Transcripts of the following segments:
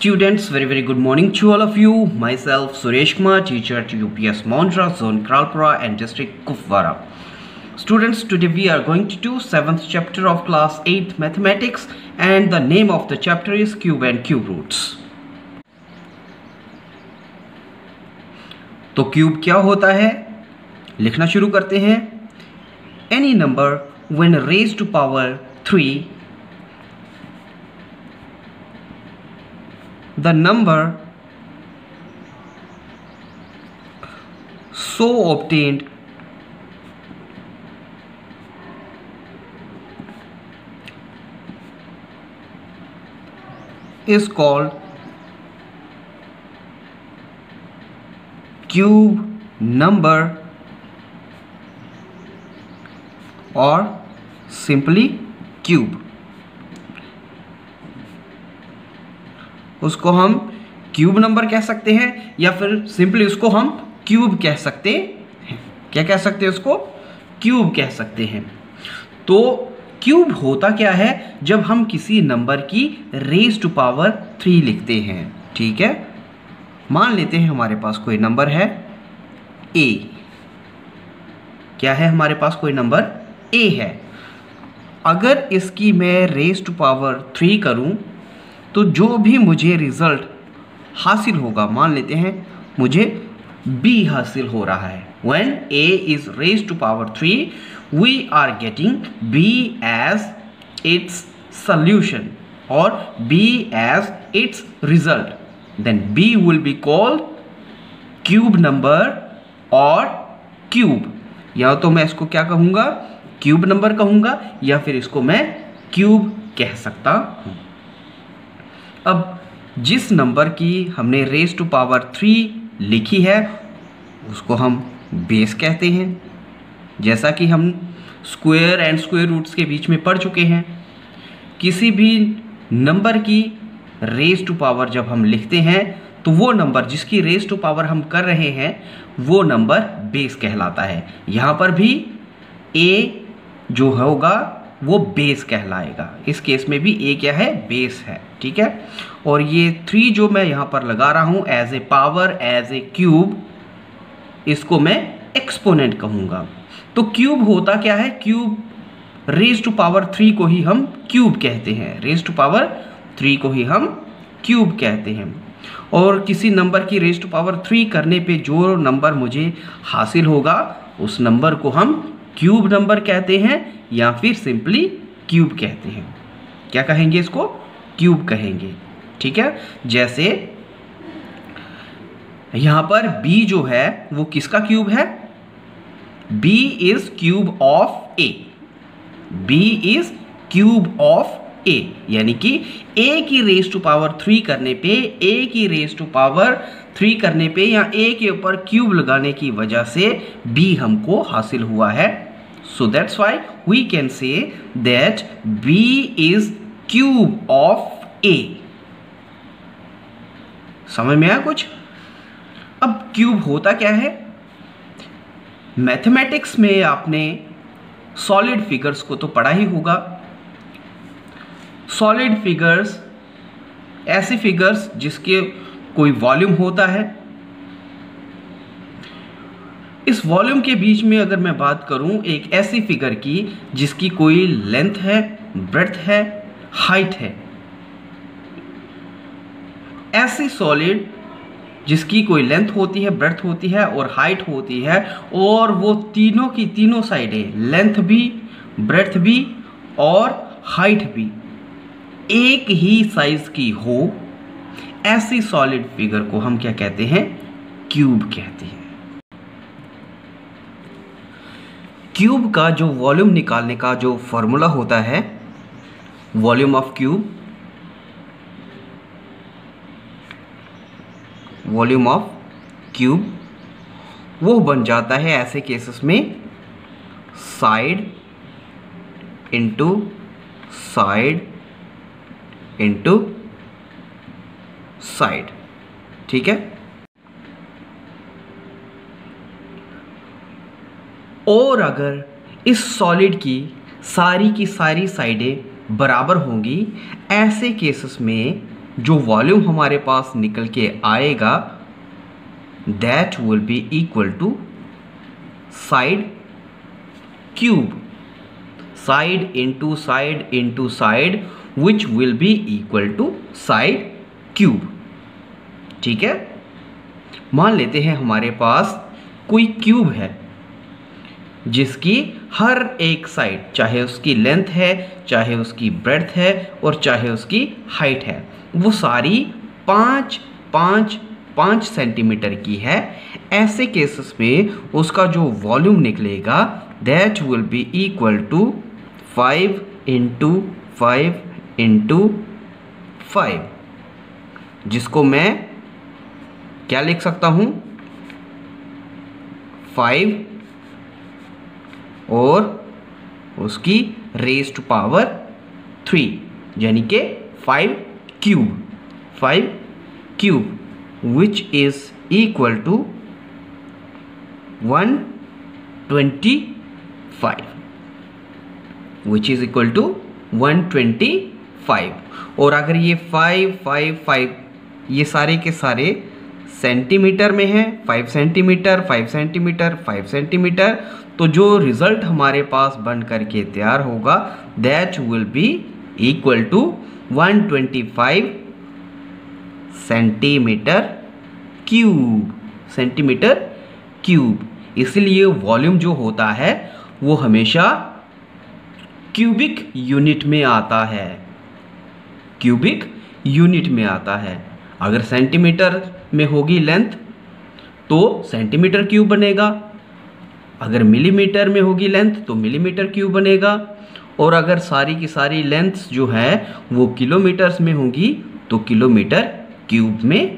Students, very good morning to all of you. Myself Suresh Kumar, teacher at UPS Mondra, Zone Kralpura and District Kupwara. Students, today we are going to do 7th chapter of class 8 mathematics and the name of the chapter is cube and cube roots. तो cube क्या होता है, लिखना शुरू करते हैं. Any number when raised to power 3, the number so obtained is called cube number or simply cube. उसको हम क्यूब नंबर कह सकते हैं या फिर सिंपली उसको हम क्यूब कह सकते हैं. क्या कह सकते हैं उसको? क्यूब कह सकते हैं. तो क्यूब होता क्या है? जब हम किसी नंबर की रेज टू पावर 3 लिखते हैं. ठीक है, मान लेते हैं हमारे पास कोई नंबर है a. क्या है हमारे पास? कोई नंबर a है. अगर इसकी मैं रेज टू पावर 3 करूं तो जो भी मुझे रिजल्ट हासिल होगा, मान लेते हैं मुझे b हासिल हो रहा है. When a is raised to power 3, we are getting b as its solution or b as its result. Then b will be called cube number or cube. या तो मैं इसको क्या कहूँगा? क्यूब नंबर कहूँगा या फिर इसको मैं क्यूब कह सकता हूँ. अब जिस नंबर की हमने रेज टू पावर 3 लिखी है उसको हम बेस कहते हैं. जैसा कि हम स्क्वायर एंड स्क्वायर रूट्स के बीच में पढ़ चुके हैं, किसी भी नंबर की रेज टू पावर जब हम लिखते हैं तो वो नंबर जिसकी रेज टू पावर हम कर रहे हैं वो नंबर बेस कहलाता है. यहाँ पर भी a जो होगा वो बेस कहलाएगा. इस केस में भी a क्या है? बेस है. ठीक है, और ये 3 जो मैं यहाँ पर लगा रहा हूँ as a power, as a cube, इसको मैं एक्सपोनेंट कहूँगा. तो क्यूब होता क्या है? क्यूब रेज टू पावर 3 को ही हम क्यूब कहते हैं. रेज टू पावर 3 को ही हम क्यूब कहते हैं. और किसी नंबर की रेज टू पावर 3 करने पे जो नंबर मुझे हासिल होगा उस नंबर को हम क्यूब नंबर कहते हैं या फिर सिंपली क्यूब कहते हैं. क्या कहेंगे? इसको क्यूब कहेंगे. ठीक है, जैसे यहां पर b जो है वो किसका क्यूब है? b is cube of a. b is cube of a, यानी कि a की रेज टू पावर 3 करने पे, a की रेज टू पावर 3 करने पे या a के ऊपर क्यूब लगाने की वजह से b हमको हासिल हुआ है. So that's why we can say that b is cube of a. समझ में आया कुछ? अब क्यूब होता क्या है? मैथमेटिक्स में आपने सॉलिड फिगर्स को तो पढ़ा ही होगा. सॉलिड फिगर्स ऐसे फिगर्स जिसके कोई वॉल्यूम होता है. इस वॉल्यूम के बीच में अगर मैं बात करूं एक ऐसी फिगर की जिसकी कोई लेंथ है, ब्रेड्थ है, हाइट है. ऐसी सॉलिड जिसकी कोई लेंथ होती है, ब्रेड्थ होती है और हाइट होती है और वो तीनों की तीनों साइडें, लेंथ भी, ब्रेड्थ भी और हाइट भी एक ही साइज की हो, ऐसी सॉलिड फिगर को हम क्या कहते हैं? क्यूब कहते हैं. क्यूब का जो वॉल्यूम निकालने का जो फॉर्मूला होता है, volume of cube, volume of cube, वो बन जाता है ऐसे केसेस में side into side into side. ठीक है, और अगर इस सॉलिड की सारी साइडें बराबर होंगी, ऐसे केसेस में जो वॉल्यूम हमारे पास निकल के आएगा that will be equal to side cube, side into side which will be equal to side cube. ठीक है, मान लेते हैं हमारे पास कोई क्यूब है जिसकी हर एक साइड, चाहे उसकी लेंथ है, चाहे उसकी ब्रेड्थ है और चाहे उसकी हाइट है, वो सारी 5 सेंटीमीटर की है। ऐसे केसेस में उसका जो वॉल्यूम निकलेगा that will be equal to 5 into 5, जिसको मैं क्या लिख सकता हूं, 5 और उसकी रेज़ टू पावर 3, यानी कि 5 cube which is equal to 125, which is equal to 125। और अगर ये 5 ये सारे के सारे सेंटीमीटर में है, 5 सेंटीमीटर, तो जो रिजल्ट हमारे पास बन करके तैयार होगा that will be equal to 125 centimetre cube. इसलिए वॉल्यूम जो होता है वो हमेशा क्यूबिक यूनिट में आता है। अगर सेंटीमीटर में होगी लेंथ तो सेंटीमीटर क्यूब बनेगा, अगर मिलीमीटर में होगी लेंथ तो मिलीमीटर क्यूब बनेगा, और अगर सारी की सारी लेंथ्स जो है वो किलोमीटर्स में होंगी तो किलोमीटर क्यूब में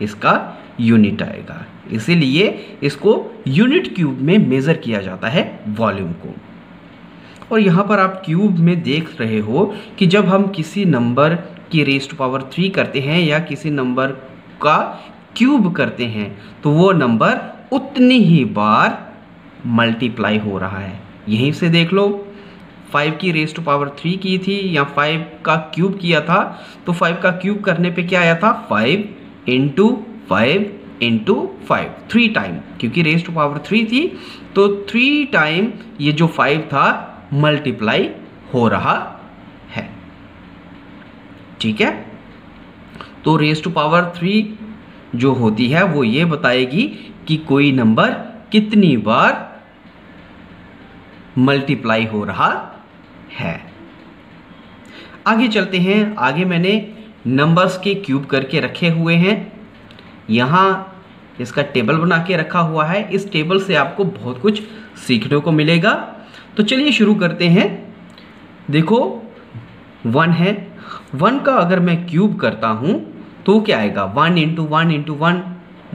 इसका यूनिट आएगा। इसीलिए इसको यूनिट क्यूब में मेज़र किया जाता है वॉल्यूम को। और यहाँ पर आप क्यूब में देख रहे हो कि जब हम किसी नंबर की रेज़ टू पावर 3 करते हैं या किसी नंबर का क्यूब करते हैं तो वो नंबर उतनी ही बार मल्टीप्लाई हो रहा है। यहीं से देख लो, 5 की रेज़ टू पावर 3 की थी या 5 का क्यूब किया था, तो 5 का क्यूब करने पे क्या आया था, 5 इंटू 5 3 टाइम, क्योंकि रेज़ टू पावर 3 थी तो 3 टाइम ये जो 5 था मल्टीप्लाई हो रहा है। ठीक है, तो रेज़ टू पावर 3 जो होती है वो ये बताएगी कि कोई नंबर कितनी बार मल्टीप्लाई हो रहा है। आगे चलते हैं। आगे मैंने नंबर्स के क्यूब करके रखे हुए हैं, यहाँ इसका टेबल बना के रखा हुआ है। इस टेबल से आपको बहुत कुछ सीखने को मिलेगा। तो चलिए शुरू करते हैं। देखो 1 है, 1 का अगर मैं क्यूब करता हूँ तो क्या आएगा, 1 इंटू 1 इंटू 1,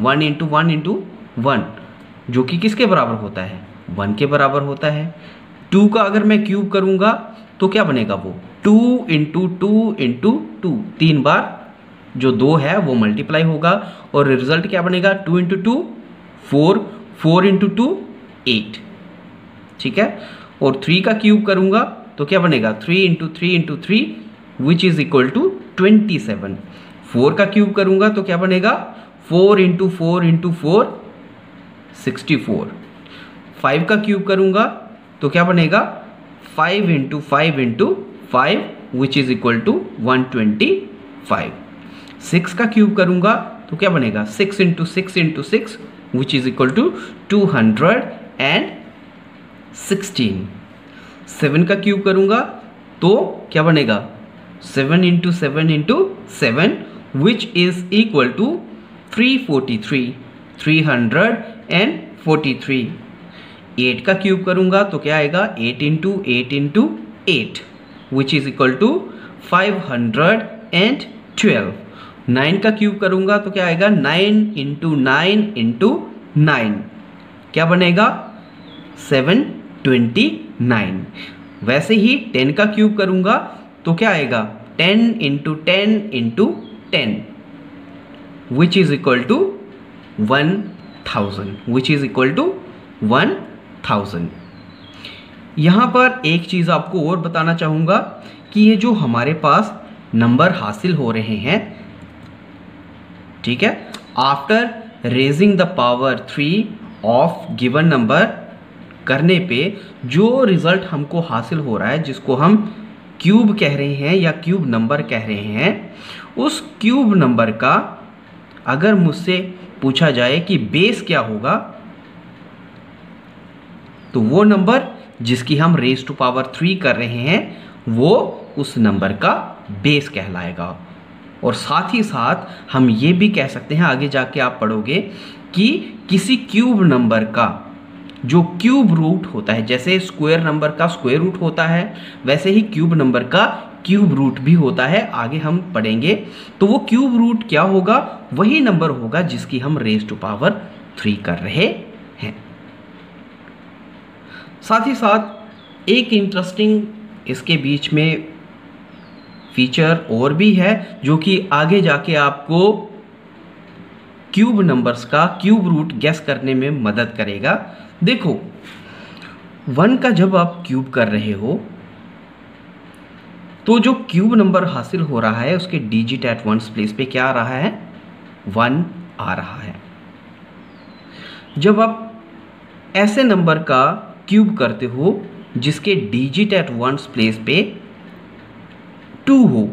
1 इंटू 1 इंटू 1, जो कि किसके बराबर होता है, 1 के बराबर होता है। 2 का अगर मैं क्यूब करूँगा तो क्या बनेगा, वो 2 इंटू 2 इंटू 2, 3 बार जो 2 है वो मल्टीप्लाई होगा और रिजल्ट क्या बनेगा, 2 इंटू 2 4, 4 इंटू 2 8। ठीक है, और 3 का क्यूब करूँगा तो क्या बनेगा, 3 into 3 into 3 which is equal to 27। 4 का क्यूब करूँगा तो क्या बनेगा, 4 इंटू 4 इंटू 4 64। 5 का क्यूब करूँगा तो क्या बनेगा, 5 into 5 into 5 which is equal to 125। 6 का क्यूब करूँगा तो क्या बनेगा, 6 into 6 into 6 which is equal to 216। 7 का क्यूब करूँगा तो क्या बनेगा, 7 into 7 into 7 which is equal to 343। 8 का क्यूब करूँगा तो क्या आएगा, 8 into 8 into 8 which is equal to 512। 9 का क्यूब करूँगा तो क्या आएगा, 9 इंटू 9 इंटू 9, क्या बनेगा, 729। वैसे ही 10 का क्यूब करूँगा तो क्या आएगा, 10 into 10 into 10 which is equal to 1000, which is equal to 1000। यहाँ पर एक चीज़ आपको और बताना चाहूँगा कि ये जो हमारे पास नंबर हासिल हो रहे हैं, ठीक है, after raising the power 3 of given number करने पे जो रिजल्ट हमको हासिल हो रहा है, जिसको हम क्यूब कह रहे हैं या क्यूब नंबर कह रहे हैं, उस क्यूब नंबर का अगर मुझसे पूछा जाए कि बेस क्या होगा, तो वो नंबर जिसकी हम रेज टू पावर 3 कर रहे हैं वो उस नंबर का बेस कहलाएगा। और साथ ही साथ हम ये भी कह सकते हैं, आगे जाके आप पढ़ोगे, कि किसी क्यूब नंबर का जो क्यूब रूट होता है, जैसे स्क्वायर नंबर का स्क्वायर रूट होता है, वैसे ही क्यूब नंबर का क्यूब रूट भी होता है, आगे हम पढ़ेंगे। तो वो क्यूब रूट क्या होगा, वही नंबर होगा जिसकी हम रेज टू पावर 3 कर रहे हैं। साथ ही साथ एक इंटरेस्टिंग इसके बीच में फीचर और भी है, जो कि आगे जाके आपको क्यूब नंबर्स का क्यूब रूट गेस करने में मदद करेगा। देखो 1 का जब आप क्यूब कर रहे हो तो जो क्यूब नंबर हासिल हो रहा है उसके डिजिट एट वंस प्लेस पे क्या आ रहा है, 1 आ रहा है। जब आप ऐसे नंबर का क्यूब करते हो जिसके डिजिट एट वंस प्लेस पे 2 हो,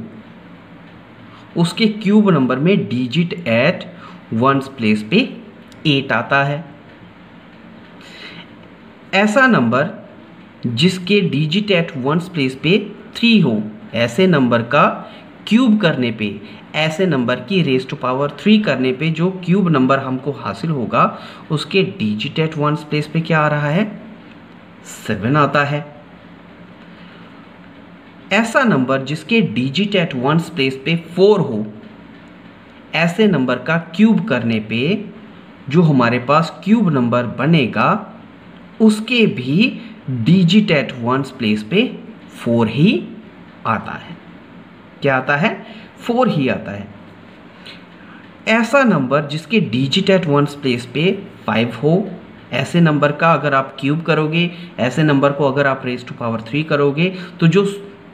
उसके क्यूब नंबर में डिजिट एट वंस प्लेस पे 8 आता है। ऐसा नंबर जिसके डिजिट एट वंस प्लेस पे 3 हो, ऐसे नंबर का क्यूब करने पे, ऐसे नंबर की रेज टू पावर 3 करने पे जो क्यूब नंबर हमको हासिल होगा उसके डिजिट एट वंस प्लेस पे क्या आ रहा है, 7 आता है। ऐसा नंबर जिसके डिजिट एट वंस प्लेस पे 4 हो, ऐसे नंबर का क्यूब करने पे जो हमारे पास क्यूब नंबर बनेगा उसके भी डिजिट एट वंस प्लेस पे 4 ही आता है। क्या आता है, 4 ही आता है। ऐसा नंबर जिसके डिजिट एट वंस प्लेस पे 5 हो, ऐसे नंबर का अगर आप क्यूब करोगे, ऐसे नंबर को अगर आप रेज टू पावर 3 करोगे, तो जो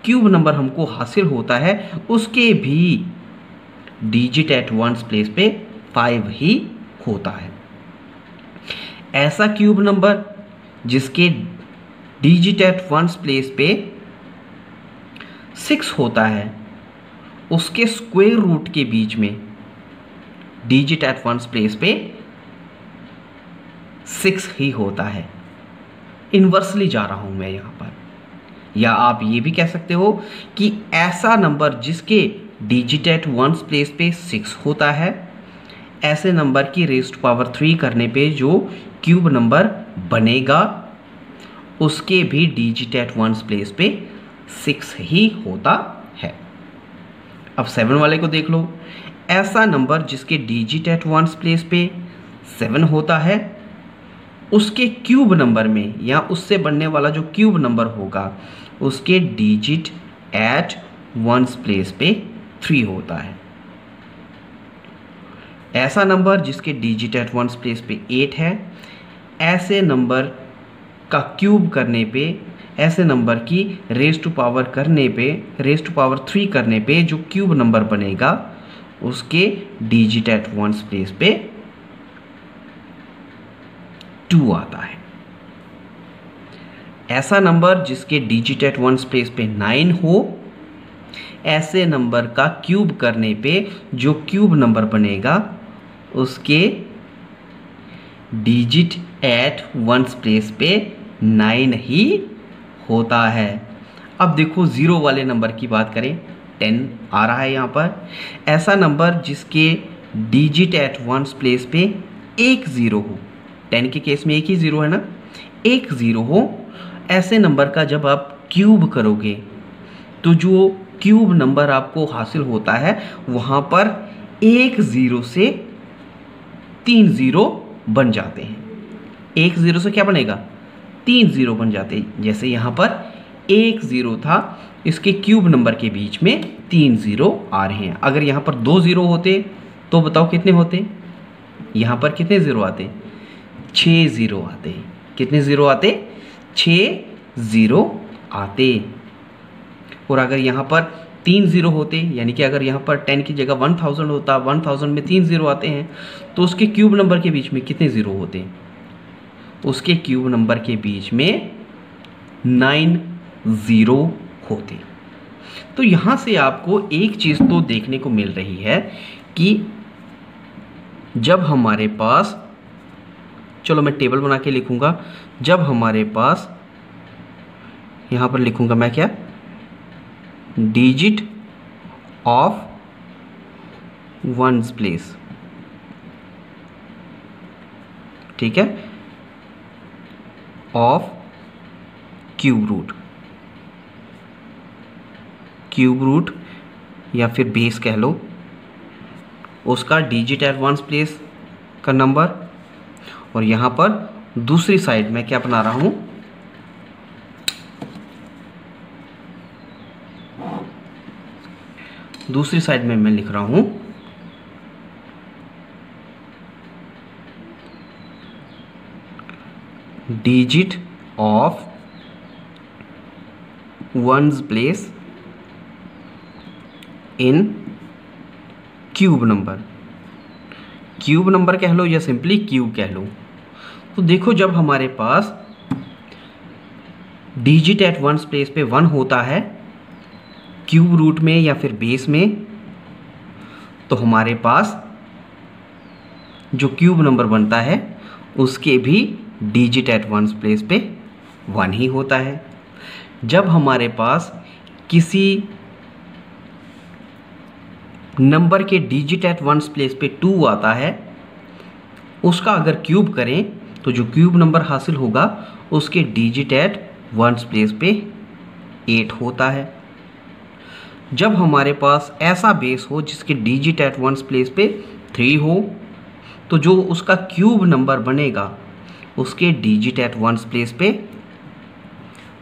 क्यूब नंबर हमको हासिल होता है उसके भी डिजिट एट वंस प्लेस पे 5 ही होता है। ऐसा क्यूब नंबर जिसके डिजिट एट वंस प्लेस पे 6 होता है, उसके स्क्वायर रूट के बीच में डिजिट एट वंस प्लेस पे 6 ही होता है। इन्वर्सली जा रहा हूं मैं यहां पर। या आप ये भी कह सकते हो कि ऐसा नंबर जिसके डिजिट एट वंस प्लेस पे 6 होता है, ऐसे नंबर की रेज टू पावर 3 करने पे जो क्यूब नंबर बनेगा उसके भी डिजिट एट वंस प्लेस पे 6 ही होता है। अब 7 वाले को देख लो। ऐसा नंबर जिसके डिजिट एट वंस प्लेस पे 7 होता है, उसके क्यूब नंबर में या उससे बनने वाला जो क्यूब नंबर होगा उसके डिजिट एट वंस प्लेस पे 3 होता है। ऐसा नंबर जिसके डिजिट एट वंस प्लेस पे 8 है, ऐसे नंबर का क्यूब करने पे, ऐसे नंबर की रेज टू पावर करने पे, रेज टू पावर 3 करने पे जो क्यूब नंबर बनेगा उसके डिजिट एट वंस प्लेस पे 2 आता है। ऐसा नंबर जिसके डिजिट एट वंस प्लेस पे 9 हो, ऐसे नंबर का क्यूब करने पे जो क्यूब नंबर बनेगा उसके डिजिट एट वंस प्लेस पे 9 ही होता है। अब देखो 0 वाले नंबर की बात करें, 10 आ रहा है यहाँ पर। ऐसा नंबर जिसके डिजिट एट वंस प्लेस पे 1 0 हो, 10 के केस में एक ही 0 है ना, 1 0 हो, ऐसे नंबर का जब आप क्यूब करोगे तो जो क्यूब नंबर आपको हासिल होता है वहाँ पर 1 0 से 3 0 बन जाते हैं। 1 0 से क्या बनेगा, 3 0 बन जाते हैं। जैसे यहाँ पर 1 0 था, इसके क्यूब नंबर के बीच में 3 0 आ रहे हैं। अगर यहाँ पर 2 0 होते तो बताओ कितने होते, यहाँ पर कितने 0 आते, 6 0 आते। कितने 0 आते, 6 0 आते। और अगर यहाँ पर 3 ज़ीरो होते, यानी कि अगर यहाँ पर 10 की जगह 1000 होता, 1000 में 3 ज़ीरो आते हैं, तो उसके क्यूब नंबर के बीच में कितने ज़ीरो होते हैं? उसके क्यूब नंबर के बीच में 9 ज़ीरो होते। तो यहाँ से आपको एक चीज़ तो देखने को मिल रही है कि जब हमारे पास, चलो मैं टेबल बना के लिखूँगा, जब हमारे पास, यहाँ पर लिखूँगा मैं क्या, डिजिट ऑफ वंस प्लेस, ठीक है, ऑफ क्यूब रूट या फिर बेस कह लो, उसका डिजिट एट वंस प्लेस का नंबर, और यहाँ पर दूसरी साइड में क्या बना रहा हूँ, दूसरी साइड में मैं लिख रहा हूँ digit of ones place in cube number, cube number कह लो या सिंपली क्यूब कह लो। तो देखो जब हमारे पास डिजिट एट वंस प्लेस पे 1 होता है क्यूब रूट में या फिर बेस में, तो हमारे पास जो क्यूब नंबर बनता है उसके भी डिजिट एट वंस प्लेस पे 1 ही होता है। जब हमारे पास किसी नंबर के डिजिट एट वंस प्लेस पे 2 आता है, उसका अगर क्यूब करें तो जो क्यूब नंबर हासिल होगा उसके डिजिट एट वंस प्लेस पे 8 होता है। जब हमारे पास ऐसा बेस हो जिसके डिजिट एट वंस प्लेस पे 3 हो, तो जो उसका क्यूब नंबर बनेगा उसके डिजिट एट वंस प्लेस पे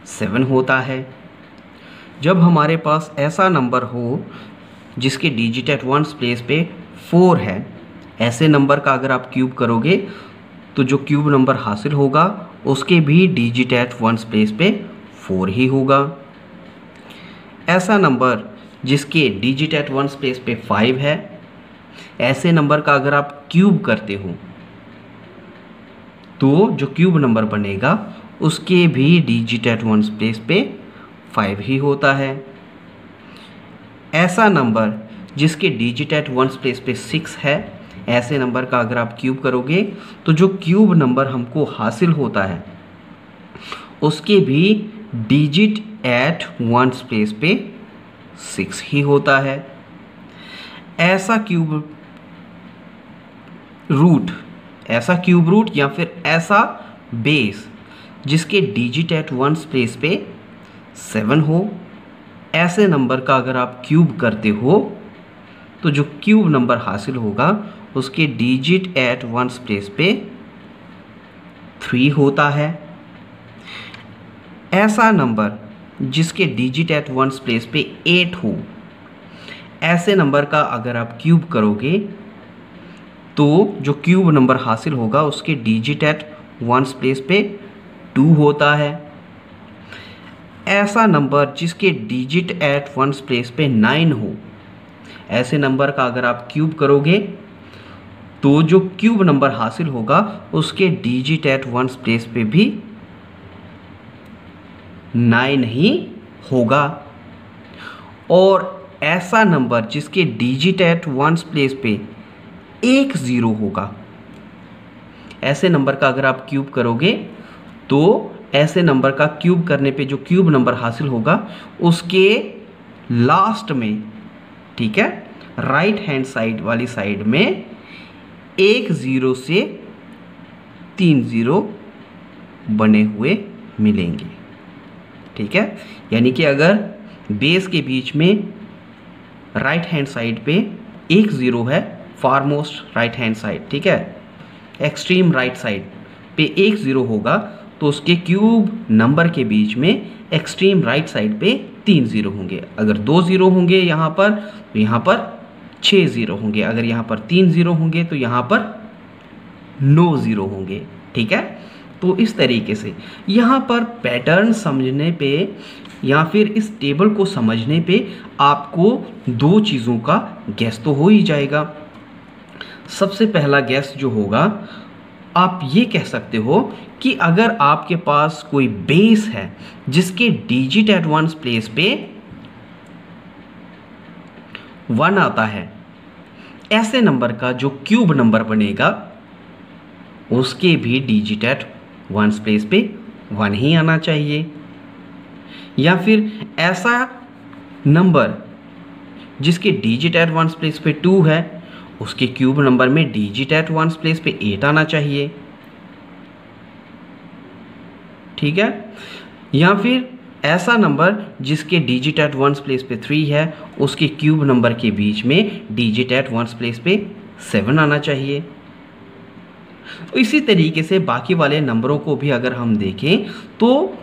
7 होता है। जब हमारे पास ऐसा नंबर हो जिसके डिजिट एट वंस प्लेस पे 4 है, ऐसे नंबर का अगर आप क्यूब करोगे तो जो क्यूब नंबर हासिल होगा उसके भी डिजिट एट वंस प्लेस पे 4 ही होगा। ऐसा नंबर जिसके डिजिट एट वंस प्लेस पे 5 है, ऐसे नंबर का अगर आप क्यूब करते हो तो जो क्यूब नंबर बनेगा उसके भी डिजिट एट वंस प्लेस पे 5 ही होता है। ऐसा नंबर जिसके डिजिट एट वंस प्लेस पे 6 है, ऐसे नंबर का अगर आप क्यूब करोगे तो जो क्यूब नंबर हमको हासिल होता है उसके भी डिजिट एट वंस प्लेस पे 6 ही होता है। ऐसा क्यूब रूट या फिर ऐसा बेस जिसके डिजिट एट वंस प्लेस पे 7 हो, ऐसे नंबर का अगर आप क्यूब करते हो तो जो क्यूब नंबर हासिल होगा उसके डिजिट एट वंस प्लेस पे 3 होता है। ऐसा नंबर जिसके डिजिट एट वंस प्लेस पे 8 हो, ऐसे नंबर का अगर आप क्यूब करोगे तो जो क्यूब नंबर हासिल होगा उसके डिजिट एट वंस प्लेस पे 2 होता है। ऐसा नंबर जिसके डिजिट एट वंस प्लेस पे 9 हो, ऐसे नंबर का अगर आप क्यूब करोगे तो जो क्यूब नंबर हासिल होगा उसके डिजिट एट वंस प्लेस पे भी 9 ही होगा। और ऐसा नंबर जिसके डिजिट एट वंस प्लेस पे 1 ज़ीरो होगा, ऐसे नंबर का अगर आप क्यूब करोगे तो ऐसे नंबर का क्यूब करने पे जो क्यूब नंबर हासिल होगा उसके लास्ट में, ठीक है, राइट हैंड साइड वाली साइड में 1 ज़ीरो से 3 ज़ीरो बने हुए मिलेंगे। ठीक है, यानी कि अगर बेस के बीच में राइट हैंड साइड पे 1 ज़ीरो है, फार मोस्ट राइट हैंड साइड, ठीक है, एक्सट्रीम राइट साइड पे 1 ज़ीरो होगा तो उसके क्यूब नंबर के बीच में एक्सट्रीम राइट साइड पे 3 ज़ीरो होंगे। अगर 2 ज़ीरो होंगे यहाँ पर तो यहाँ पर 6 ज़ीरो होंगे। अगर यहाँ पर 3 ज़ीरो होंगे तो यहाँ पर 9 ज़ीरो होंगे। ठीक है, तो इस तरीके से यहाँ पर पैटर्न समझने पे या फिर इस टेबल को समझने पे आपको दो चीज़ों का गैस तो हो ही जाएगा। सबसे पहला गैस जो होगा, आप ये कह सकते हो कि अगर आपके पास कोई बेस है जिसके डिजिट एट वंस प्लेस पे 1 आता है, ऐसे नंबर का जो क्यूब नंबर बनेगा उसके भी डिजिट एट वंस प्लेस पे 1 ही आना चाहिए। या फिर ऐसा नंबर जिसके डिजिट एट वंस प्लेस पे 2 है, उसके क्यूब नंबर में डिजिट एट वंस प्लेस पे 8 आना चाहिए। ठीक है। या फिर ऐसा नंबर जिसके डिजिट एट वंस प्लेस पे 3 है, उसके क्यूब नंबर के बीच में डिजिट एट वंस प्लेस पे 7 आना चाहिए। तो इसी तरीके से बाकी वाले नंबरों को भी अगर हम देखें तो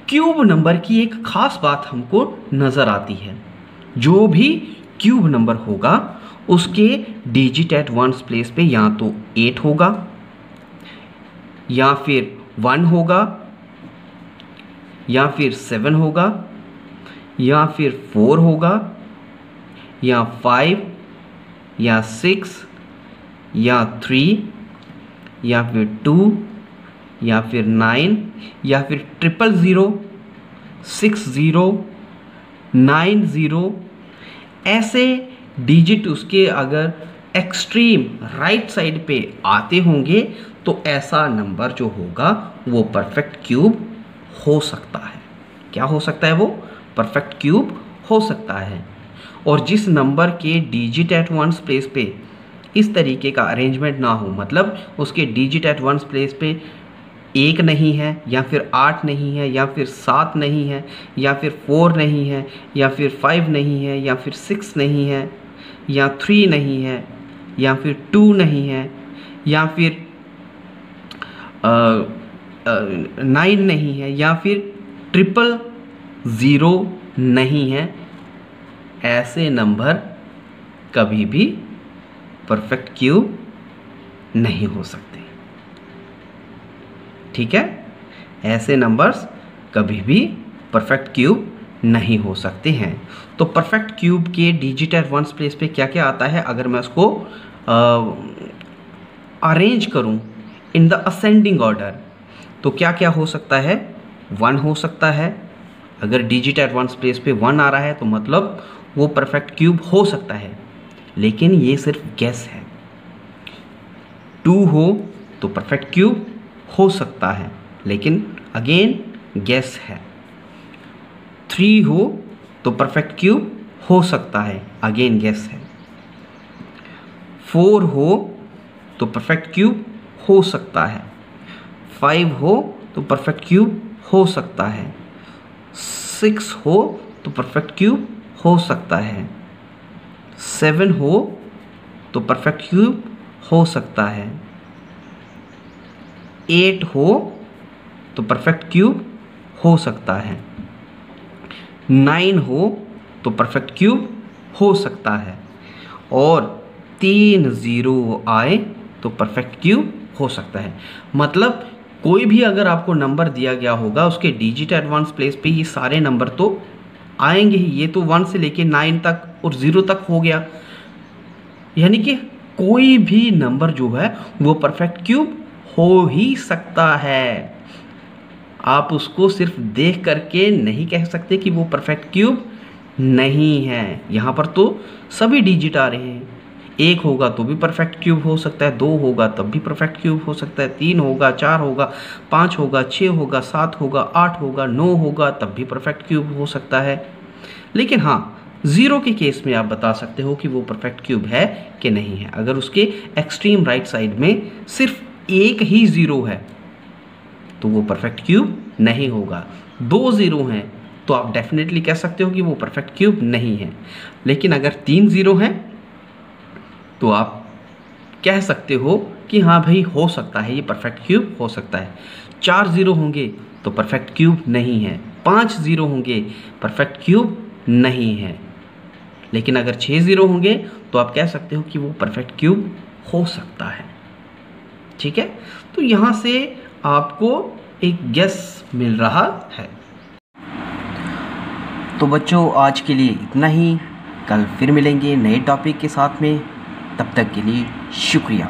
क्यूब नंबर की एक खास बात हमको नज़र आती है। जो भी क्यूब नंबर होगा उसके डिजिट एट वंस प्लेस पे या तो 8 होगा, या फिर 1 होगा, या फिर 7 होगा, या फिर 4 होगा, या 5, या 6, या 3, या फिर 2, या फिर 9, या फिर 000, 60, 90। ऐसे डिजिट उसके अगर एक्सट्रीम राइट साइड पे आते होंगे तो ऐसा नंबर जो होगा वो परफेक्ट क्यूब हो सकता है। क्या हो सकता है? वो परफेक्ट क्यूब हो सकता है। और जिस नंबर के डिजिट एट वंस प्लेस पे इस तरीके का अरेंजमेंट ना हो, मतलब उसके डिजिट एट वंस प्लेस पे 1 नहीं है, या फिर 8 नहीं है, या फिर 7 नहीं है, या फिर 4 नहीं है, या फिर 5 नहीं है, या फिर 6 नहीं है, या 3 नहीं है, या फिर 2 नहीं है, या फिर 9 नहीं है, या फिर 000 नहीं है, ऐसे नंबर कभी भी परफेक्ट क्यूब नहीं हो सकते। ठीक है, ऐसे नंबर्स कभी भी परफेक्ट क्यूब नहीं हो सकते हैं। तो परफेक्ट क्यूब के डिजिट एट वंस प्लेस पे क्या क्या आता है, अगर मैं उसको अरेंज करूं इन द असेंडिंग ऑर्डर, तो क्या क्या हो सकता है? 1 हो सकता है। अगर डिजिट एट वंस प्लेस पे 1 आ रहा है तो मतलब वो परफेक्ट क्यूब हो सकता है, लेकिन ये सिर्फ गेस है। 2 हो तो परफेक्ट क्यूब हो सकता है, लेकिन अगेन गेस है। 3 हो तो परफेक्ट क्यूब हो सकता है, अगेन गेस है। 4 हो तो परफेक्ट क्यूब हो सकता है। 5 हो तो परफेक्ट क्यूब हो सकता है। 6 हो तो परफेक्ट क्यूब हो सकता है। 7 हो तो परफेक्ट क्यूब हो सकता है। 8 हो तो परफेक्ट क्यूब हो सकता है। 9 हो तो परफेक्ट क्यूब हो सकता है। और 3 0 आए तो परफेक्ट क्यूब हो सकता है। मतलब कोई भी अगर आपको नंबर दिया गया होगा, उसके डिजिट एट वंस प्लेस पे ये सारे नंबर तो आएंगे ही। ये तो 1 से लेके 9 तक और 0 तक हो गया, यानी कि कोई भी नंबर जो है वो परफेक्ट क्यूब हो ही सकता है। आप उसको सिर्फ देख करके नहीं कह सकते कि वो परफेक्ट क्यूब नहीं है। यहाँ पर तो सभी डिजिट आ रहे हैं। 1 होगा तो भी परफेक्ट क्यूब हो सकता है, 2 होगा तब भी परफेक्ट क्यूब हो सकता है, 3 होगा, 4 होगा, 5 होगा, 6 होगा, 7 होगा, 8 होगा, 9 होगा तब भी परफेक्ट क्यूब हो सकता है। लेकिन हाँ, 0 के केस में आप बता सकते हो कि वो परफेक्ट क्यूब है कि नहीं है। अगर उसके एक्सट्रीम राइट साइड में सिर्फ एक ही 0 है तो वो परफेक्ट क्यूब नहीं होगा। 2 0 हैं तो आप डेफिनेटली कह सकते हो कि वो परफेक्ट क्यूब नहीं है। लेकिन अगर 3 0 हैं तो आप कह सकते हो कि हाँ भाई हो सकता है, ये परफेक्ट क्यूब हो सकता है। 4 0 होंगे तो परफेक्ट क्यूब नहीं है। 5 0 होंगे परफेक्ट क्यूब नहीं है। लेकिन अगर 6 0 होंगे तो आप कह सकते हो कि वो परफेक्ट क्यूब हो सकता है। ठीक है, तो यहाँ से आपको एक गेस मिल रहा है। तो बच्चों आज के लिए इतना ही, कल फिर मिलेंगे नए टॉपिक के साथ में। तब तक के लिए शुक्रिया।